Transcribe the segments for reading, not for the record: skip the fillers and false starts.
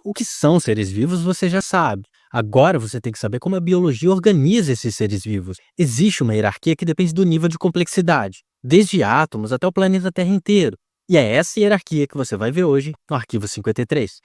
O que são seres vivos você já sabe. Agora você tem que saber como a biologia organiza esses seres vivos. Existe uma hierarquia que depende do nível de complexidade, desde átomos até o planeta Terra inteiro. E é essa hierarquia que você vai ver hoje no Arquivo 53.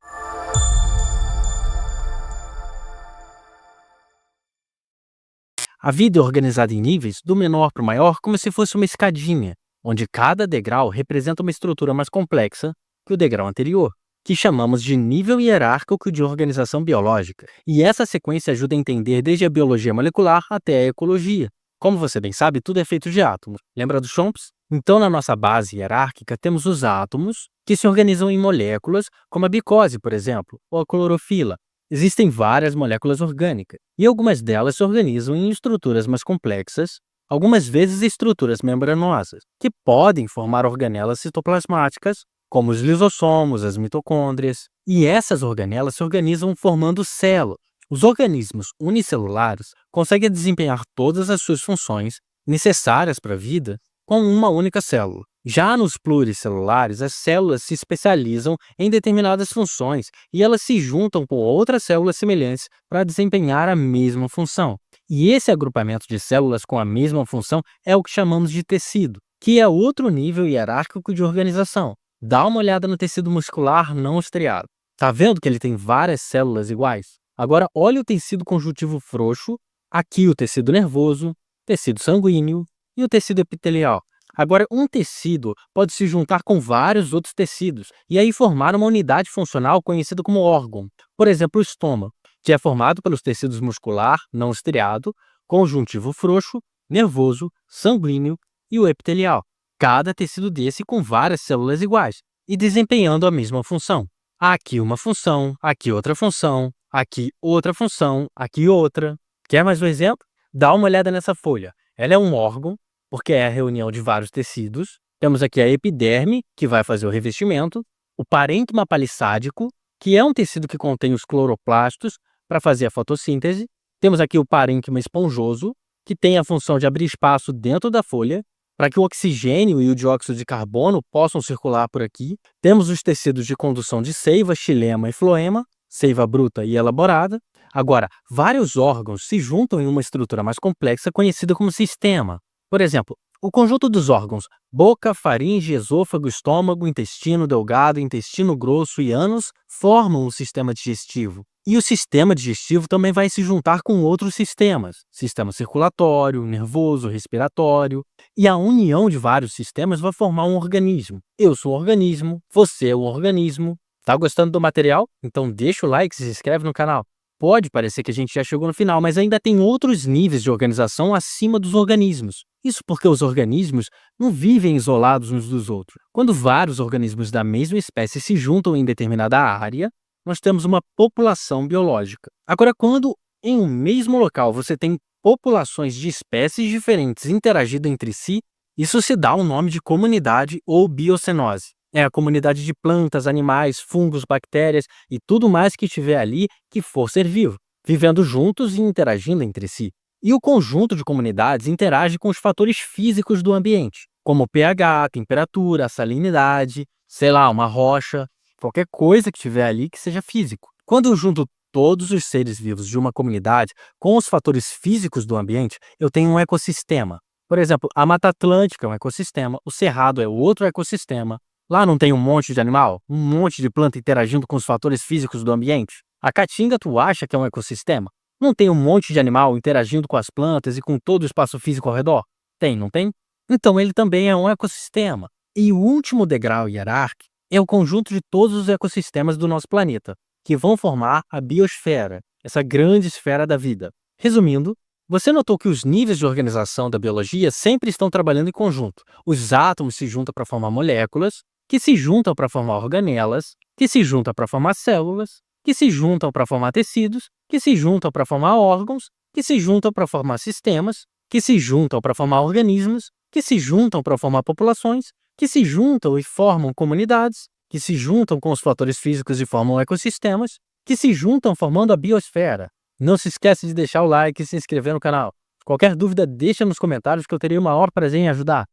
A vida é organizada em níveis, do menor para o maior, como se fosse uma escadinha, onde cada degrau representa uma estrutura mais complexa que o degrau anterior, que chamamos de nível hierárquico de organização biológica. E essa sequência ajuda a entender desde a biologia molecular até a ecologia. Como você bem sabe, tudo é feito de átomos. Lembra dos Chomps? Então, na nossa base hierárquica, temos os átomos, que se organizam em moléculas, como a glicose, por exemplo, ou a clorofila. Existem várias moléculas orgânicas, e algumas delas se organizam em estruturas mais complexas, algumas vezes estruturas membranosas, que podem formar organelas citoplasmáticas, como os lisossomos, as mitocôndrias. E essas organelas se organizam formando células. Os organismos unicelulares conseguem desempenhar todas as suas funções necessárias para a vida com uma única célula. Já nos pluricelulares, as células se especializam em determinadas funções e elas se juntam com outras células semelhantes para desempenhar a mesma função. E esse agrupamento de células com a mesma função é o que chamamos de tecido, que é outro nível hierárquico de organização. Dá uma olhada no tecido muscular não estriado. Tá vendo que ele tem várias células iguais? Agora olha o tecido conjuntivo frouxo, aqui o tecido nervoso, tecido sanguíneo e o tecido epitelial. Agora, um tecido pode se juntar com vários outros tecidos e aí formar uma unidade funcional conhecida como órgão. Por exemplo, o estômago, que é formado pelos tecidos muscular, não estriado, conjuntivo frouxo, nervoso, sanguíneo e o epitelial. Cada tecido desse com várias células iguais e desempenhando a mesma função. Aqui uma função, aqui outra função, aqui outra função, aqui outra. Quer mais um exemplo? Dá uma olhada nessa folha. Ela é um órgão, porque é a reunião de vários tecidos. Temos aqui a epiderme, que vai fazer o revestimento, o parênquima palissádico, que é um tecido que contém os cloroplastos para fazer a fotossíntese. Temos aqui o parênquima esponjoso, que tem a função de abrir espaço dentro da folha, para que o oxigênio e o dióxido de carbono possam circular por aqui. Temos os tecidos de condução de seiva, xilema e floema, seiva bruta e elaborada. Agora, vários órgãos se juntam em uma estrutura mais complexa conhecida como sistema. Por exemplo, o conjunto dos órgãos boca, faringe, esôfago, estômago, intestino delgado, intestino grosso e ânus formam o sistema digestivo. E o sistema digestivo também vai se juntar com outros sistemas, sistema circulatório, nervoso, respiratório. E a união de vários sistemas vai formar um organismo. Eu sou um organismo, você é um organismo. Tá gostando do material? Então deixa o like e se inscreve no canal. Pode parecer que a gente já chegou no final, mas ainda tem outros níveis de organização acima dos organismos. Isso porque os organismos não vivem isolados uns dos outros. Quando vários organismos da mesma espécie se juntam em determinada área, nós temos uma população biológica. Agora, quando em um mesmo local você tem populações de espécies diferentes interagindo entre si, isso se dá o nome de comunidade ou biocenose. É a comunidade de plantas, animais, fungos, bactérias e tudo mais que estiver ali que for ser vivo, vivendo juntos e interagindo entre si. E o conjunto de comunidades interage com os fatores físicos do ambiente, como o pH, a temperatura, a salinidade, sei lá, uma rocha, qualquer coisa que tiver ali que seja físico. Quando eu junto todos os seres vivos de uma comunidade com os fatores físicos do ambiente, eu tenho um ecossistema. Por exemplo, a Mata Atlântica é um ecossistema, o Cerrado é outro ecossistema. Lá não tem um monte de animal, um monte de planta interagindo com os fatores físicos do ambiente? A Caatinga tu acha que é um ecossistema? Não tem um monte de animal interagindo com as plantas e com todo o espaço físico ao redor? Tem, não tem? Então ele também é um ecossistema. E o último degrau hierárquico é o conjunto de todos os ecossistemas do nosso planeta, que vão formar a biosfera, essa grande esfera da vida. Resumindo, você notou que os níveis de organização da biologia sempre estão trabalhando em conjunto. Os átomos se juntam para formar moléculas, que se juntam para formar organelas, que se juntam para formar células, que se juntam para formar tecidos, que se juntam para formar órgãos, que se juntam para formar sistemas, que se juntam para formar organismos, que se juntam para formar populações, que se juntam e formam comunidades, que se juntam com os fatores físicos e formam ecossistemas, que se juntam formando a biosfera. Não se esqueça de deixar o like e se inscrever no canal. Qualquer dúvida, deixa nos comentários que eu terei o maior prazer em ajudar.